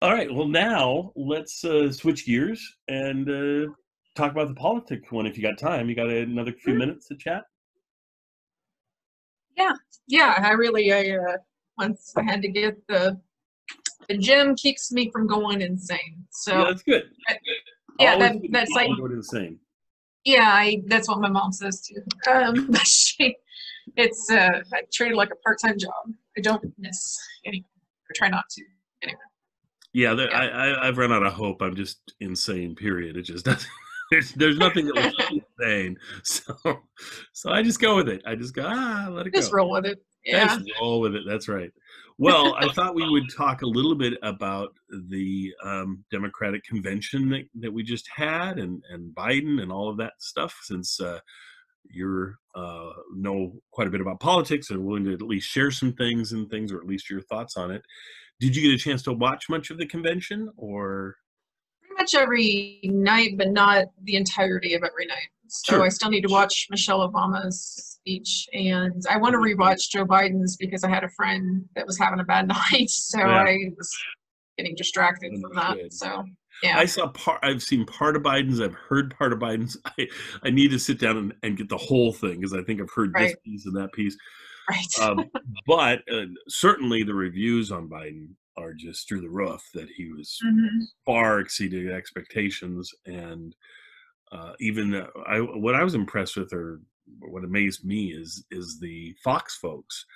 All right. Well, now let's switch gears and talk about the politics one. If you got time, you got another few Mhm. minutes to chat. Yeah, yeah. I once I had to get the gym keeps me from going insane. Yeah, So that's good. uh, yeah, Always good to that's keep like from going insane. yeah, I that's what my mom says too. But I treat it like a part-time job. I don't miss any. I try not to. Anyway, Yeah, yeah. I've run out of hope. I'm just insane. Period. It just doesn't. There's nothing that will keep me sane. So I just go with it. I just go let it Just go. roll with it. Just Yeah. roll with it. That's right. Well, I thought we would talk a little bit about the Democratic convention that we just had, and Biden and all of that stuff. Since you're know quite a bit about politics and willing to at least share some things, or at least your thoughts on it. Did you get a chance to watch much of the convention, or? Pretty much every night, but not the entirety of every night. So I Sure. still need to watch Michelle Obama's speech, and I want to rewatch Joe Biden's because I had a friend that was having a bad night, so Yeah, I was getting distracted from that. understood. So yeah, I've seen part of Biden's. I've heard part of Biden's. I need to sit down and get the whole thing, because I think I've heard this right, piece and that piece. right. Um, but certainly the reviews on Biden are just through the roof. That he was Hmm. far exceeded expectations, and even what I was impressed with, or what amazed me, is the Fox folks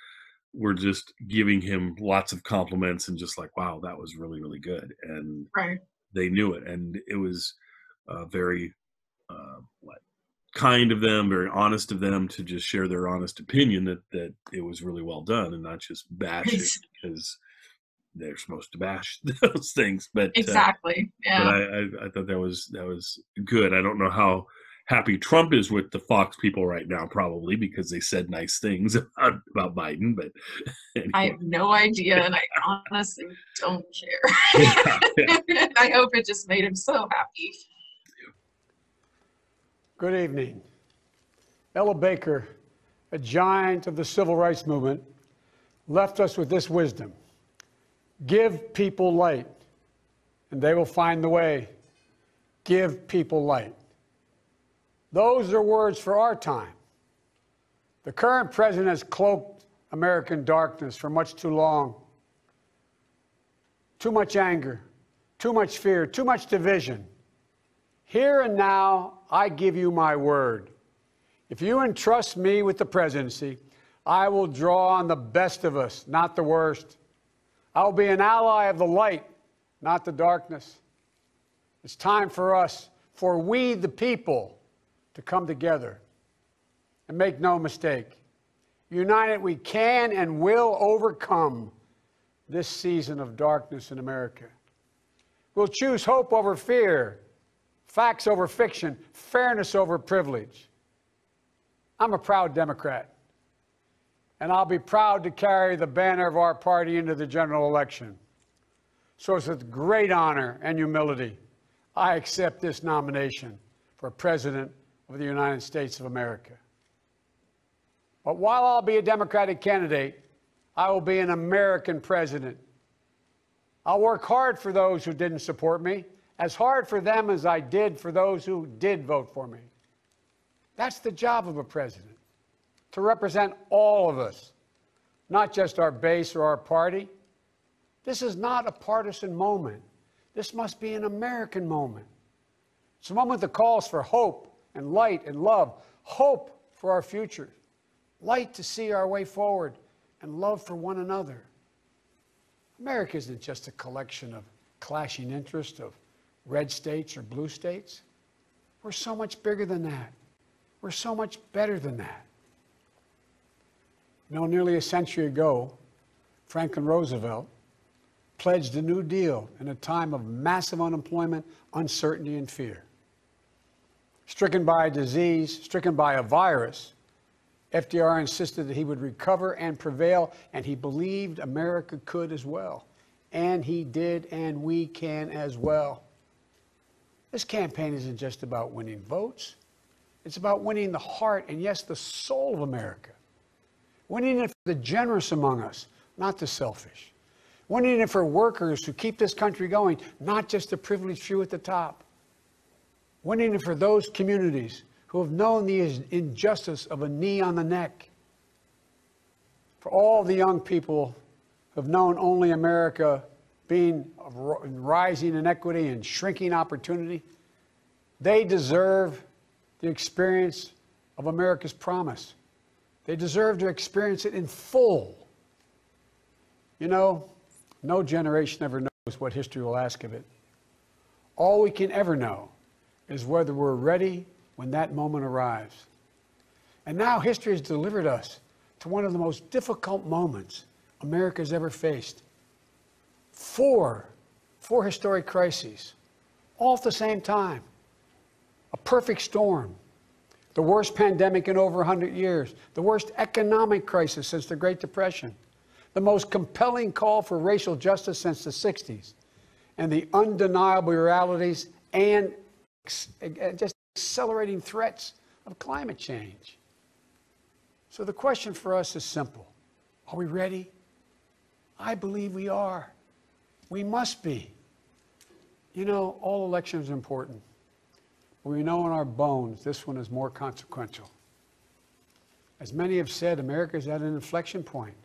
were just giving him lots of compliments, and just like, wow, that was really, really good. And Right. they knew it, and it was very what, kind of them, very honest of them, to just share their honest opinion that it was really well done, and not just bash it because they're supposed to bash those things. Exactly. But Yeah. I thought that was good. I don't know how happy Trump is with the Fox people right now, probably because they said nice things about Biden. But I anyway, have no idea, and I honestly don't yeah, yeah. care. I hope it just made him so happy. Good evening. Ella Baker, a giant of the civil rights movement, left us with this wisdom: give people light, and they will find the way. Give people light. Those are words for our time. The current president has cloaked American darkness for much too long. Too much anger, too much fear, too much division. Here and now, I give you my word. If you entrust me with the presidency, I will draw on the best of us, not the worst. I will be an ally of the light, not the darkness. It's time for us, for we the people, to come together. And make no mistake, united we can and will overcome this season of darkness in America. We'll choose hope over fear, facts over fiction, fairness over privilege. I'm a proud Democrat, and I'll be proud to carry the banner of our party into the general election. So it's with great honor and humility I accept this nomination for President of the United States of America. But while I'll be a Democratic candidate, I will be an American president. I'll work hard for those who didn't support me, as hard for them as I did for those who did vote for me. That's the job of a president, to represent all of us, not just our base or our party. This is not a partisan moment. This must be an American moment. It's a moment that calls for hope and light and love, hope for our future, light to see our way forward, and love for one another. America isn't just a collection of clashing interests of red states or blue states. We're so much bigger than that. We're so much better than that. You know, nearly a century ago, Franklin Roosevelt pledged a New Deal in a time of massive unemployment, uncertainty, and fear. Stricken by a disease, stricken by a virus, FDR insisted that he would recover and prevail, and he believed America could as well. And he did, and we can as well. This campaign isn't just about winning votes. It's about winning the heart and, yes, the soul of America. Winning it for the generous among us, not the selfish. winning it for workers who keep this country going, not just the privileged few at the top. Winning it for those communities who have known the injustice of a knee on the neck. For all the young people who have known only America being rising inequity and shrinking opportunity. They deserve the experience of America's promise. They deserve to experience it in full. You know, no generation ever knows what history will ask of it. All we can ever know is whether we're ready when that moment arrives. And now history has delivered us to one of the most difficult moments America's ever faced. Four historic crises, all at the same time. A perfect storm. The worst pandemic in over 100 years. The worst economic crisis since the Great Depression. The most compelling call for racial justice since the 60s. And the undeniable realities and just accelerating threats of climate change. So the question for us is simple. Are we ready? I believe we are. We must be. You know, all elections are important. But we know in our bones this one is more consequential. As many have said, America is at an inflection point.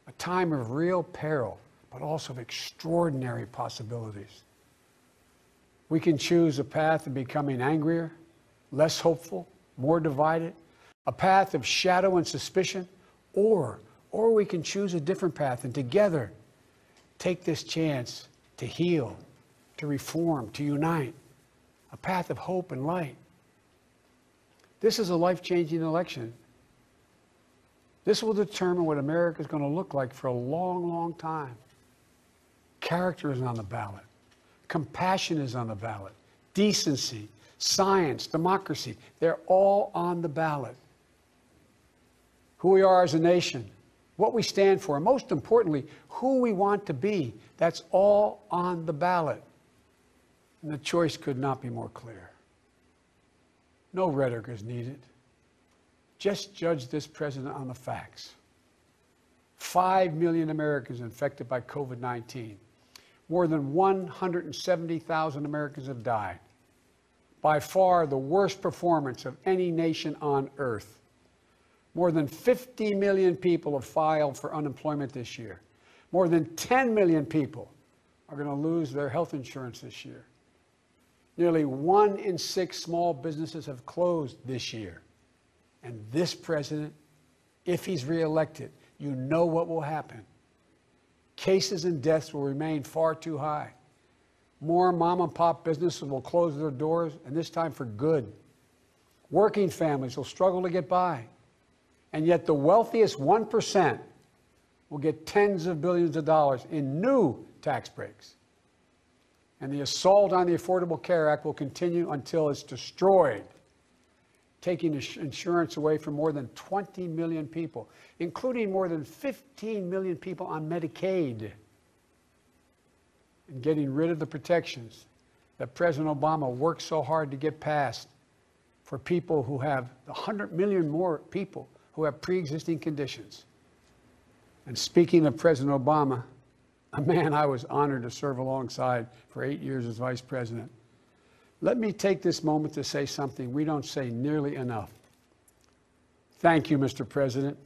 A time of real peril, but also of extraordinary possibilities. We can choose a path of becoming angrier, less hopeful, more divided, a path of shadow and suspicion, or we can choose a different path and together take this chance to heal, to reform, to unite, a path of hope and light. This is a life-changing election. This will determine what America is going to look like for a long, long time. Character is on the ballot. Compassion is on the ballot. Decency, science, democracy, they're all on the ballot. Who we are as a nation, what we stand for, and most importantly, who we want to be, that's all on the ballot. And the choice could not be more clear. No rhetoric is needed. Just judge this president on the facts. 5 million Americans infected by COVID-19. More than 170,000 Americans have died. By far the worst performance of any nation on earth. More than 50 million people have filed for unemployment this year. More than 10 million people are going to lose their health insurance this year. Nearly 1 in 6 small businesses have closed this year. And this president, if he's reelected, you know what will happen. Cases and deaths will remain far too high. More mom and pop businesses will close their doors, and this time for good. Working families will struggle to get by. And yet the wealthiest 1% will get tens of billions of dollars in new tax breaks. And the assault on the Affordable Care Act will continue until it's destroyed, taking insurance away from more than 20 million people, including more than 15 million people on Medicaid, and getting rid of the protections that President Obama worked so hard to get passed for people who have 100 million more people who have pre-existing conditions. And speaking of President Obama, a man I was honored to serve alongside for 8 years as vice president, let me take this moment to say something we don't say nearly enough. Thank you, Mr. President.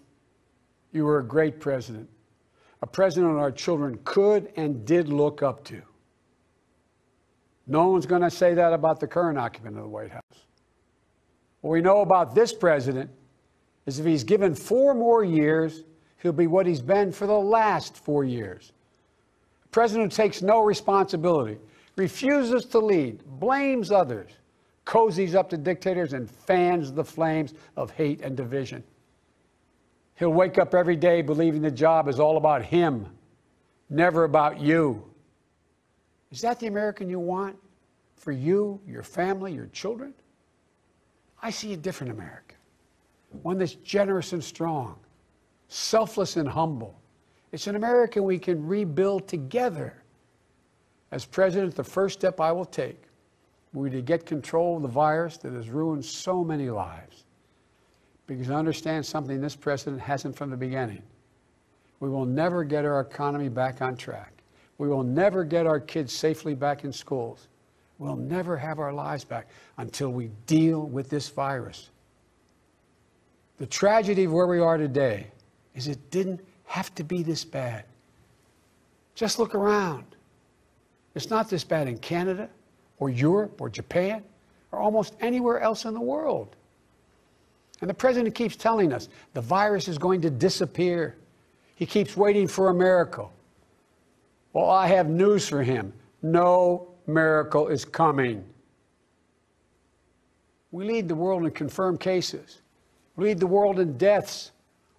You were a great president, a president our children could and did look up to. No one's going to say that about the current occupant of the White House. What we know about this president is if he's given 4 more years, he'll be what he's been for the last 4 years. A president who takes no responsibility, refuses to lead, blames others, cozies up to dictators, and fans the flames of hate and division. He'll wake up every day believing the job is all about him, never about you. Is that the American you want for you, your family, your children? I see a different America, one that's generous and strong, selfless and humble. It's an America we can rebuild together. As president, the first step I will take will be to get control of the virus that has ruined so many lives. Because I understand something this president hasn't from the beginning. we will never get our economy back on track. We will never get our kids safely back in schools. We'll never have our lives back until we deal with this virus. The tragedy of where we are today is it didn't have to be this bad. Just look around. It's not this bad in Canada or Europe or Japan or almost anywhere else in the world. And the president keeps telling us the virus is going to disappear. He keeps waiting for a miracle. Well, I have news for him. No miracle is coming. We lead the world in confirmed cases. We lead the world in deaths.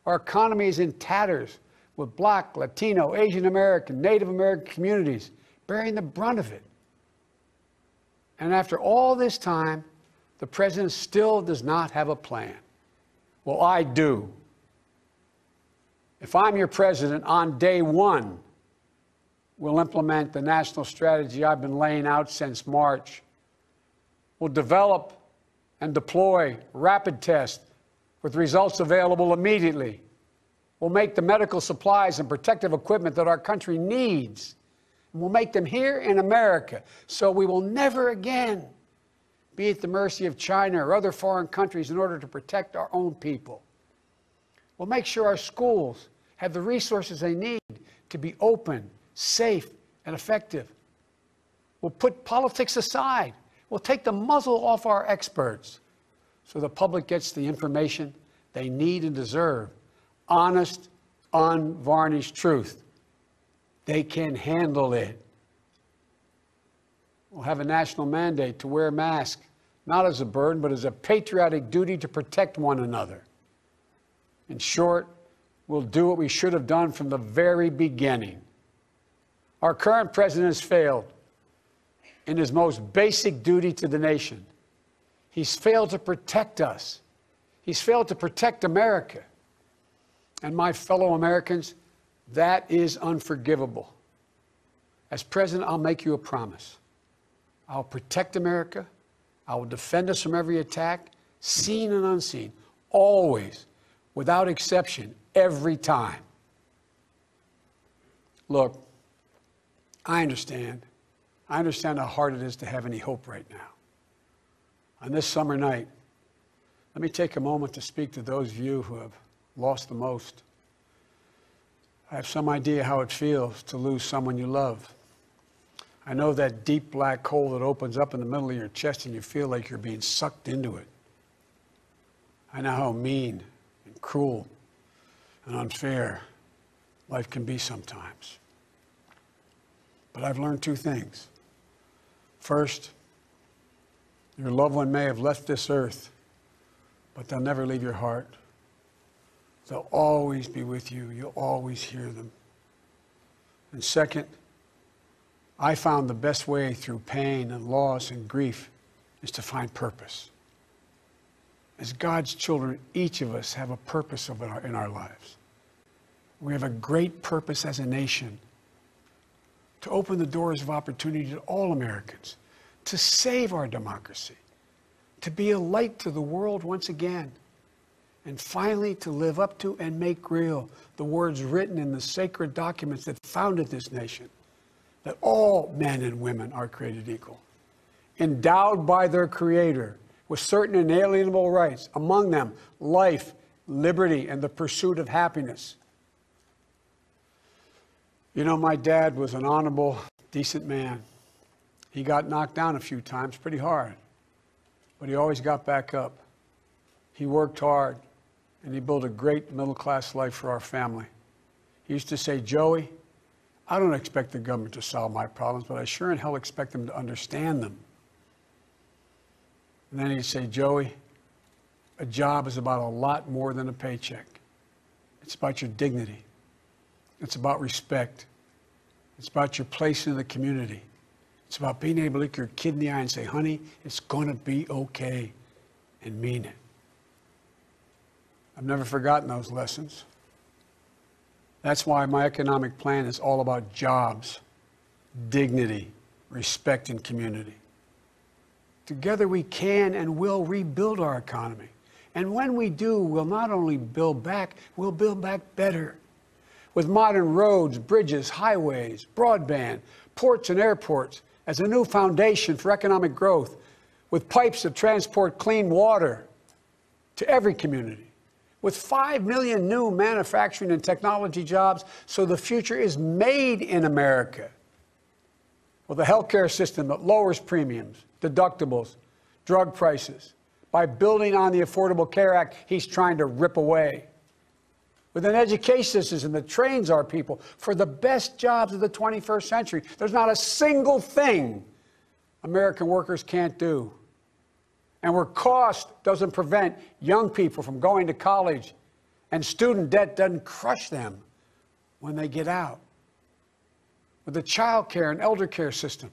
Our economy is in tatters, with Black, Latino, Asian American, Native American communities bearing the brunt of it. And after all this time, the president still does not have a plan. Well, I do. If I'm your president, on day one, we'll implement the national strategy I've been laying out since March. We'll develop and deploy rapid tests with results available immediately. We'll make the medical supplies and protective equipment that our country needs. And we'll make them here in America, so we will never again be at the mercy of China or other foreign countries in order to protect our own people. We'll make sure our schools have the resources they need to be open, safe, and effective. We'll put politics aside. We'll take the muzzle off our experts so the public gets the information they need and deserve. Honest, unvarnished truth. They can handle it. We'll have a national mandate to wear masks, not as a burden, but as a patriotic duty to protect one another. In short, we'll do what we should have done from the very beginning. Our current president has failed in his most basic duty to the nation. He's failed to protect us. He's failed to protect America. And my fellow Americans, that is unforgivable. As president, I'll make you a promise. I'll protect America. I will defend us from every attack, seen and unseen, always, without exception, every time. Look, I understand. I understand how hard it is to have any hope right now. On this summer night, let me take a moment to speak to those of you who have lost the most. I have some idea how it feels to lose someone you love. I know that deep black hole that opens up in the middle of your chest and you feel like you're being sucked into it. I know how mean and cruel and unfair life can be sometimes. But I've learned two things. First, your loved one may have left this earth, but they'll never leave your heart. They'll always be with you. You'll always hear them. And second, I found the best way through pain and loss and grief is to find purpose. As God's children, each of us have a purpose in our lives. We have a great purpose as a nation to open the doors of opportunity to all Americans, to save our democracy, to be a light to the world once again, and finally to live up to and make real the words written in the sacred documents that founded this nation, that all men and women are created equal, endowed by their Creator with certain inalienable rights, among them life, liberty, and the pursuit of happiness. You know, my dad was an honorable, decent man. He got knocked down a few times pretty hard, but he always got back up. He worked hard, and he built a great middle-class life for our family. He used to say, Joey, I don't expect the government to solve my problems, but I sure in hell expect them to understand them. And then he'd say, Joey, a job is about a lot more than a paycheck. It's about your dignity. It's about respect. It's about your place in the community. It's about being able to look your kid in the eye and say, honey, it's going to be okay, and mean it. I've never forgotten those lessons. That's why my economic plan is all about jobs, dignity, respect, and community. Together we can and will rebuild our economy. And when we do, we'll not only build back, we'll build back better. with modern roads, bridges, highways, broadband, ports and airports as a new foundation for economic growth, with pipes that transport clean water to every community, with 5 million new manufacturing and technology jobs so the future is made in America, with a healthcare system that lowers premiums, deductibles, drug prices, by building on the Affordable Care Act he's trying to rip away, with an education system that trains our people for the best jobs of the 21st century. There's not a single thing American workers can't do. And where cost doesn't prevent young people from going to college and student debt doesn't crush them when they get out, with a child care and elder care system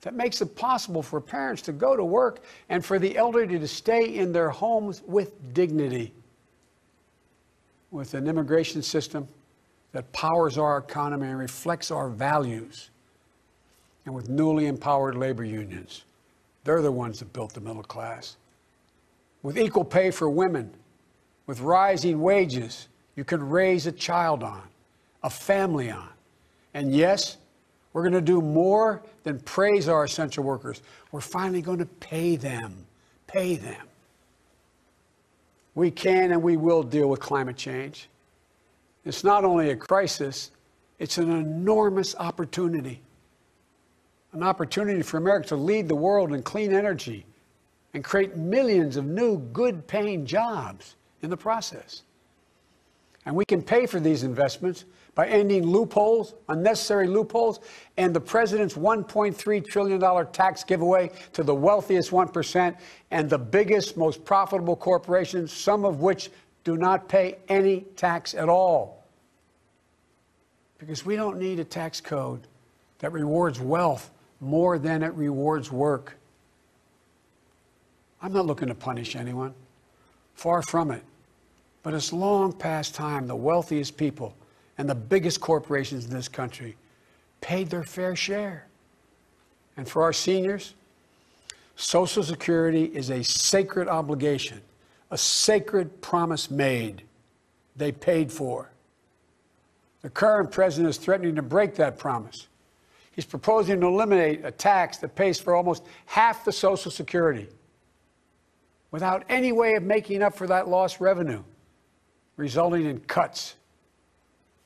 that makes it possible for parents to go to work and for the elderly to stay in their homes with dignity, with an immigration system that powers our economy and reflects our values, and with newly empowered labor unions. They're the ones that built the middle class. With equal pay for women, with rising wages you can raise a child on, a family on. And yes, we're going to do more than praise our essential workers. We're finally going to pay them. Pay them. We can and we will deal with climate change. It's not only a crisis, it's an enormous opportunity. An opportunity for America to lead the world in clean energy and create millions of new, good-paying jobs in the process. And we can pay for these investments by ending loopholes, unnecessary loopholes, and the president's $1.3 trillion tax giveaway to the wealthiest 1% and the biggest, most profitable corporations, some of which do not pay any tax at all. Because we don't need a tax code that rewards wealth more than it rewards work. I'm not looking to punish anyone. Far from it. But it's long past time the wealthiest people and the biggest corporations in this country paid their fair share. And for our seniors, Social Security is a sacred obligation, a sacred promise made. They paid for. The current president is threatening to break that promise. He's proposing to eliminate a tax that pays for almost half the Social Security without any way of making up for that lost revenue, resulting in cuts.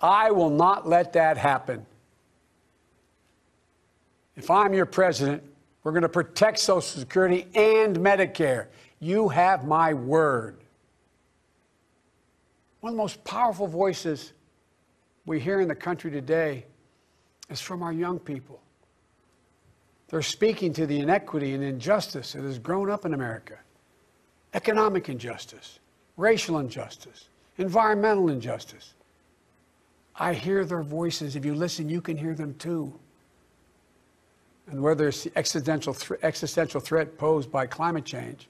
I will not let that happen. If I'm your president, we're going to protect Social Security and Medicare. You have my word. One of the most powerful voices we hear in the country today is from our young people. They're speaking to the inequity and injustice that has grown up in America. Economic injustice, racial injustice, environmental injustice. I hear their voices. If you listen, you can hear them too. And whether it's the existential threat posed by climate change,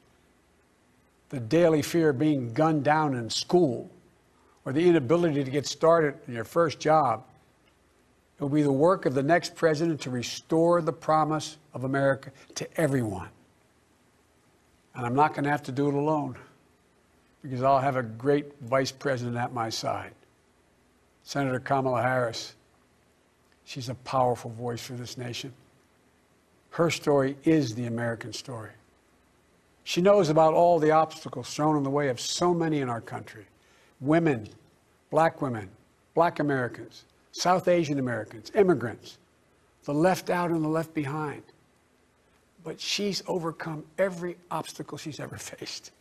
the daily fear of being gunned down in school, or the inability to get started in your first job, it will be the work of the next president to restore the promise of America to everyone. And I'm not going to have to do it alone, because I'll have a great vice president at my side. Senator Kamala Harris. She's a powerful voice for this nation. Her story is the American story. She knows about all the obstacles thrown in the way of so many in our country. Women, black Americans, South Asian Americans, immigrants, the left out and the left behind. But she's overcome every obstacle she's ever faced.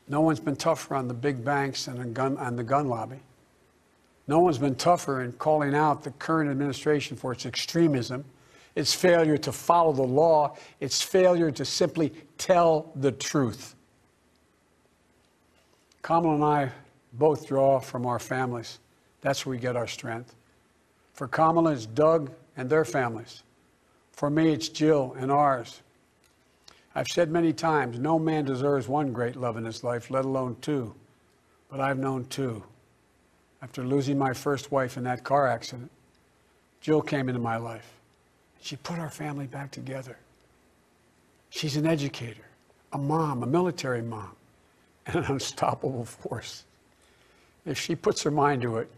No one's been tougher on the big banks and the gun lobby. No one's been tougher in calling out the current administration for its extremism, its failure to follow the law, its failure to simply tell the truth. Kamala and I both draw from our families. That's where we get our strength. For Kamala, it's Doug and their families. For me, it's Jill and ours. I've said many times, no man deserves one great love in his life, let alone two. But I've known two. After losing my first wife in that car accident, Jill came into my life. She put our family back together. She's an educator, a mom, a military mom, and an unstoppable force. If she puts her mind to it,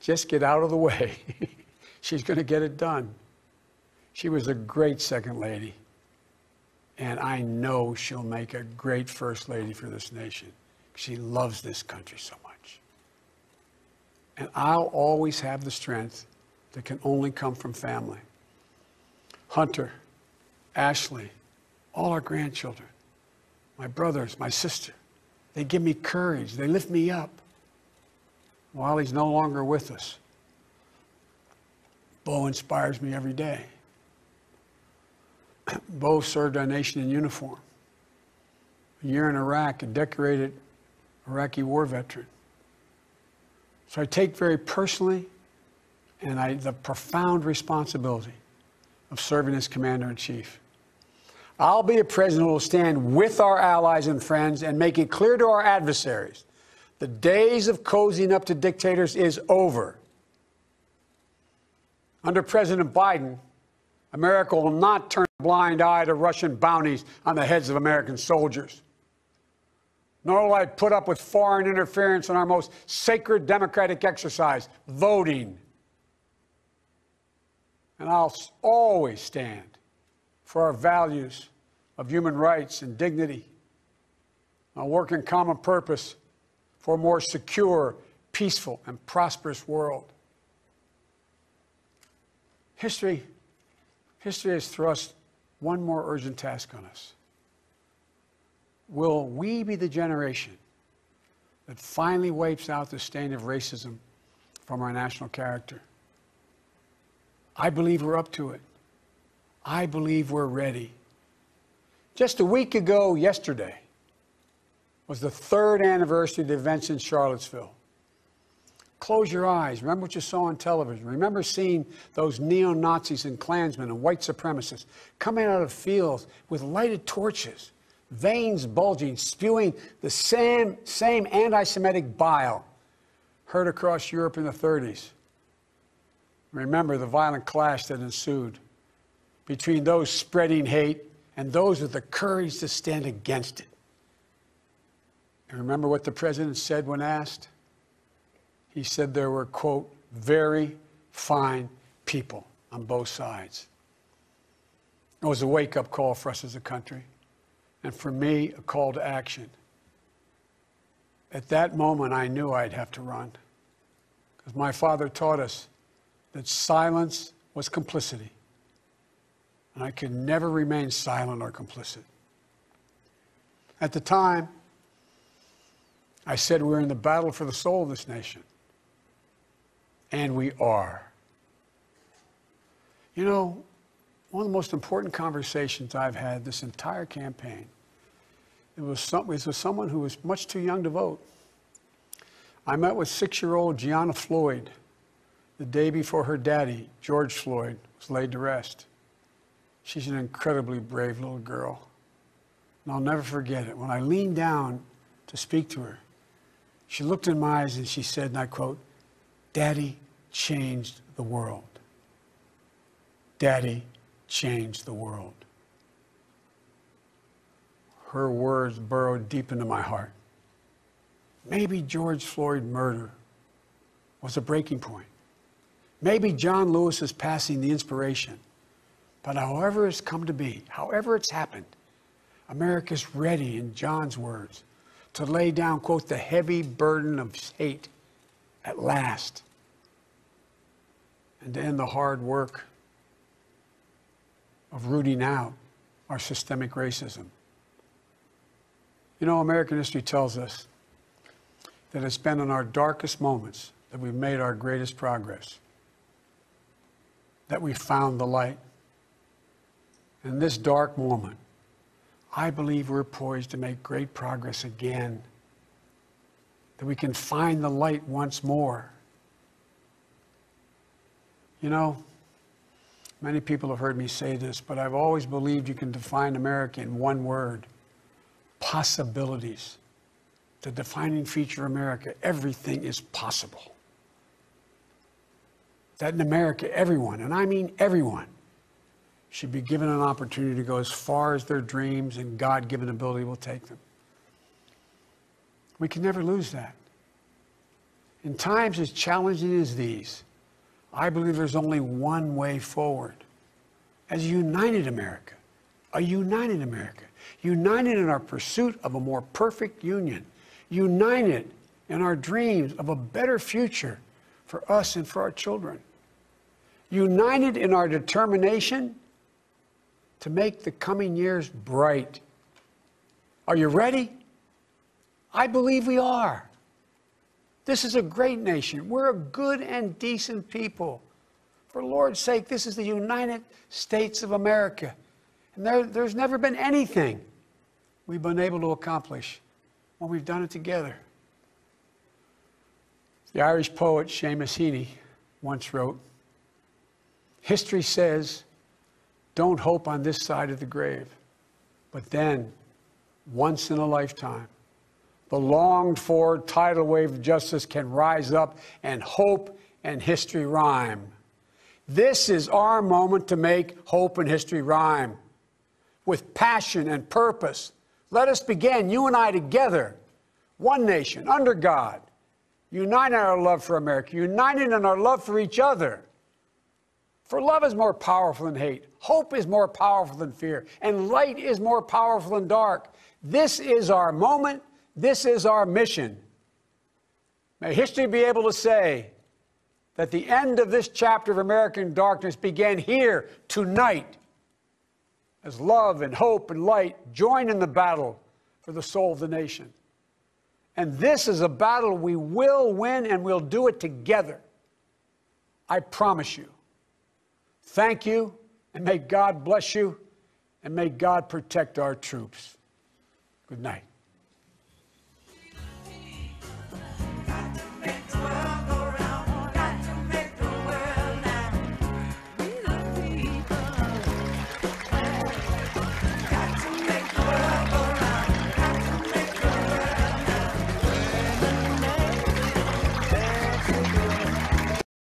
just get out of the way. She's going to get it done. She was a great second lady. And I know she'll make a great first lady for this nation. She loves this country so much. And I'll always have the strength that can only come from family. Hunter, Ashley, all our grandchildren, my brothers, my sister, they give me courage. They lift me up. While he's no longer with us, Bo inspires me every day. Bo served our nation in uniform. A year in Iraq, a decorated Iraqi war veteran. So I take very personally and the profound responsibility of serving as Commander-in-Chief. I'll be a president who will stand with our allies and friends and make it clear to our adversaries the days of cozying up to dictators is over. Under President Biden, America will not turn a blind eye to Russian bounties on the heads of American soldiers. Nor will I put up with foreign interference in our most sacred democratic exercise, voting. And I'll always stand for our values of human rights and dignity. I'll work in common purpose for a more secure, peaceful, and prosperous world. History has thrust one more urgent task on us. Will we be the generation that finally wipes out the stain of racism from our national character? I believe we're up to it. I believe we're ready. Just a week ago yesterday was the 3rd anniversary of the events in Charlottesville. Close your eyes. Remember what you saw on television. Remember seeing those neo-Nazis and Klansmen and white supremacists coming out of fields with lighted torches, veins bulging, spewing the same anti-Semitic bile heard across Europe in the 30s. Remember the violent clash that ensued between those spreading hate and those with the courage to stand against it. And remember what the president said when asked? He said there were, quote, very fine people on both sides. It was a wake-up call for us as a country, and for me, a call to action. At that moment, I knew I'd have to run, because my father taught us that silence was complicity, and I could never remain silent or complicit. At the time, I said we were in the battle for the soul of this nation. And we are. You know, one of the most important conversations I've had this entire campaign, it was with someone who was much too young to vote. I met with 6-year-old Gianna Floyd the day before her daddy, George Floyd, was laid to rest. She's an incredibly brave little girl. And I'll never forget it. When I leaned down to speak to her, she looked in my eyes and she said, and I quote, "Daddy changed the world. Daddy changed the world." Her words burrowed deep into my heart. Maybe George Floyd's murder was a breaking point. Maybe John Lewis's passing the inspiration. But however it's come to be, however it's happened, America's ready, in John's words, to lay down, quote, the heavy burden of hate at last, and to end the hard work of rooting out our systemic racism. You know, American history tells us that it's been in our darkest moments that we've made our greatest progress, that we found the light. In this dark moment, I believe we're poised to make great progress again, that we can find the light once more. You know, many people have heard me say this, but I've always believed you can define America in one word: possibilities. The defining feature of America: everything is possible. That in America, everyone, and I mean everyone, should be given an opportunity to go as far as their dreams and God-given ability will take them. We can never lose that. In times as challenging as these, I believe there's only one way forward. As a united America, united in our pursuit of a more perfect union, united in our dreams of a better future for us and for our children, united in our determination to make the coming years bright. Are you ready? I believe we are. This is a great nation. We're a good and decent people. For the Lord's sake, this is the United States of America. And there's never been anything we've been able to accomplish when we've done it together. The Irish poet Seamus Heaney once wrote, "History says, don't hope on this side of the grave, but then, once in a lifetime, the longed-for tidal wave of justice can rise up and hope and history rhyme." This is our moment to make hope and history rhyme. With passion and purpose, let us begin, you and I together, one nation, under God, united in our love for America, united in our love for each other. For love is more powerful than hate, hope is more powerful than fear, and light is more powerful than dark. This is our moment. This is our mission. May history be able to say that the end of this chapter of American darkness began here tonight, as love and hope and light join in the battle for the soul of the nation. And this is a battle we will win, and we'll do it together. I promise you. Thank you, and may God bless you, and may God protect our troops. Good night.